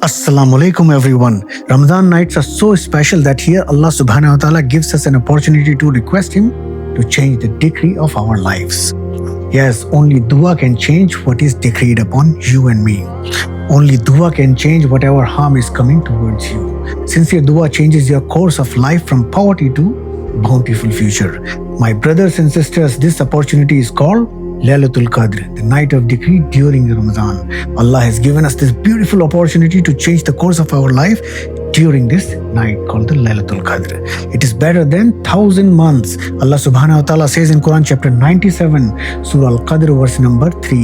Assalamu alaikum everyone. Ramadan nights are so special that here Allah subhanahu wa ta'ala gives us an opportunity to request Him to change the decree of our lives. Yes, only dua can change what is decreed upon you and me. Only dua can change whatever harm is coming towards you. Sincere dua changes your course of life from poverty to bountiful future. My brothers and sisters, this opportunity is called Laylatul Qadr, the night of decree during the Ramadan. Allah has given us this beautiful opportunity to change the course of our life during this night called the Laylatul Qadr. It is better than 1,000 months. Allah subhanahu wa ta'ala says in Qur'an chapter 97, Surah Al-Qadr verse number 3,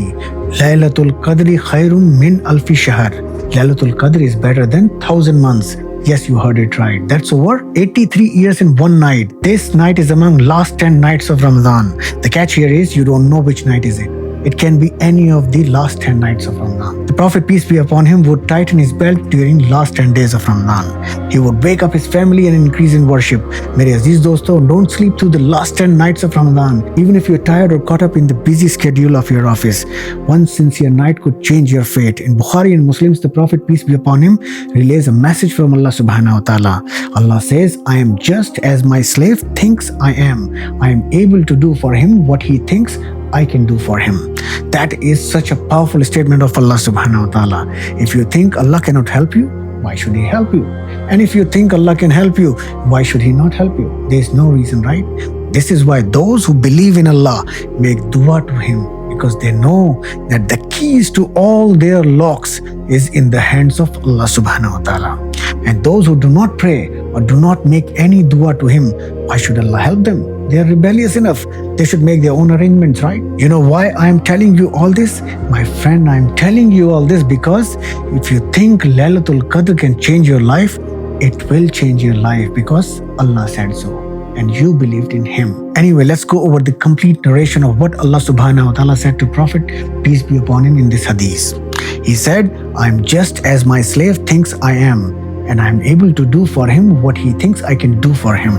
Laylatul Qadri khairum min alfee shahr. Laylatul Qadr is better than 1,000 months. Yes, you heard it right. That's over 83 years in one night. This night is among last 10 nights of Ramadan. The catch here is you don't know which night is it. It can be any of the last 10 nights of Ramadan. The Prophet, peace be upon him, would tighten his belt during last 10 days of Ramadan. He would wake up his family and increase in worship. Mere aziz dosto, don't sleep through the last 10 nights of Ramadan. Even if you're tired or caught up in the busy schedule of your office, one sincere night could change your fate. In Bukhari and Muslims, the Prophet, peace be upon him, relays a message from Allah subhanahu wa ta'ala. Allah says, I am just as my slave thinks I am. I am able to do for him what he thinks I can do for him. That is such a powerful statement of Allah subhanahu wa ta'ala. If you think Allah cannot help you, why should He help you? And if you think Allah can help you, why should He not help you? There is no reason, right? This is why those who believe in Allah make dua to Him, because they know that the keys to all their locks is in the hands of Allah subhanahu wa ta'ala. And those who do not pray or do not make any dua to Him, why should Allah help them? They are rebellious enough. They should make their own arrangements, right? You know why I am telling you all this? My friend, I am telling you all this because if you think Laylatul Qadr can change your life, it will change your life because Allah said so and you believed in Him. Anyway, let's go over the complete narration of what Allah subhanahu wa ta'ala said to Prophet, peace be upon him, in this hadith. He said, I am just as my slave thinks I am, and I am able to do for him what he thinks I can do for him.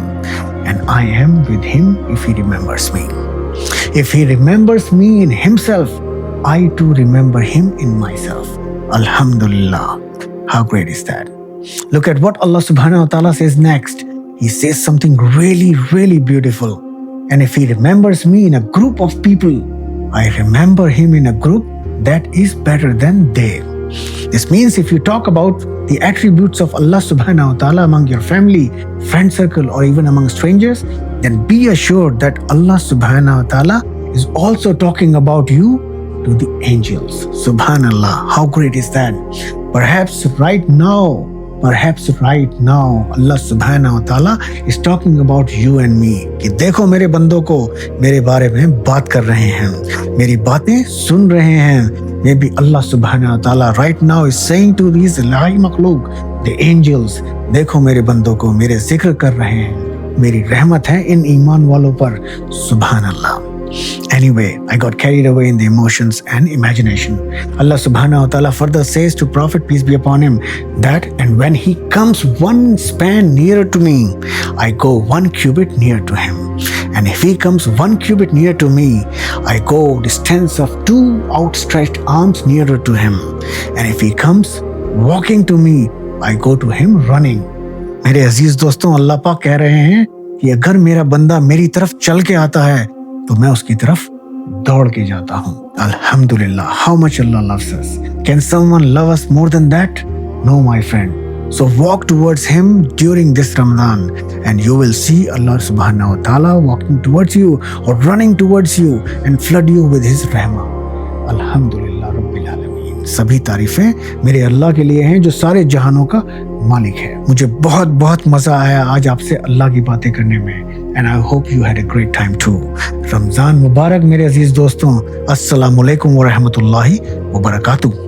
And I am with him if he remembers me. If he remembers me in himself, I too remember him in myself. Alhamdulillah. How great is that? Look at what Allah subhanahu wa ta'ala says next. He says something really, really beautiful. And if he remembers me in a group of people, I remember him in a group that is better than they. This means if you talk about the attributes of Allah subhanahu wa ta'ala among your family, friend circle, or even among strangers, then be assured that Allah subhanahu wa ta'ala is also talking about you to the angels. Subhanallah, how great is that? Perhaps right now, Allah subhanahu wa ta'ala is talking about you and me. कि देखो मेरे बंदों को मेरे बारे में बात कर रहे हैं, मेरी बातें सुन रहे हैं. Maybe Allah subhanahu wa ta'ala right now is saying to these la'i makhluk, the angels, देखो मेरे बंदों को मेरे जिक्र कर रहे हैं, मेरी रहमत है इन ईमान वालों पर. Subhanallah. Anyway, I got carried away in the emotions and imagination. Allah subhanahu wa ta'ala further says to Prophet, peace be upon him, that and when he comes one span nearer to me, I go 1 cubit near to him. And if he comes 1 cubit near to me, I go distance of 2 outstretched arms nearer to him. And if he comes walking to me, I go to him running. मेरे अजीज दोस्तों, अल्लाह पाक कह रहे हैं कि अगर मेरा बंदा मेरी तरफ चल के आता है तो मैं उसकी तरफ दौड़ के जाता हूँ. Alhamdulillah, how much Allah loves us. Can someone love us more than that? No, my friend. So walk towards Him during this Ramadan and you will see Allah subhanahu wa ta'ala walking towards you or running towards you and flood you with His rahmah. Alhamdulillah Rabbil Alameen. सभी तारीफें मेरे अल्लाह के लिए हैं जो सारे जहानों का मालिक है. मुझे बहुत बहुत मज़ा आया आज आपसे अल्लाह की बातें करने में. And I hope you had a great time too. Ramzan मुबारक मेरे अजीज़ दोस्तों. अस्सलामु अलैकुम व रहमतुल्लाहि व बरकातुह.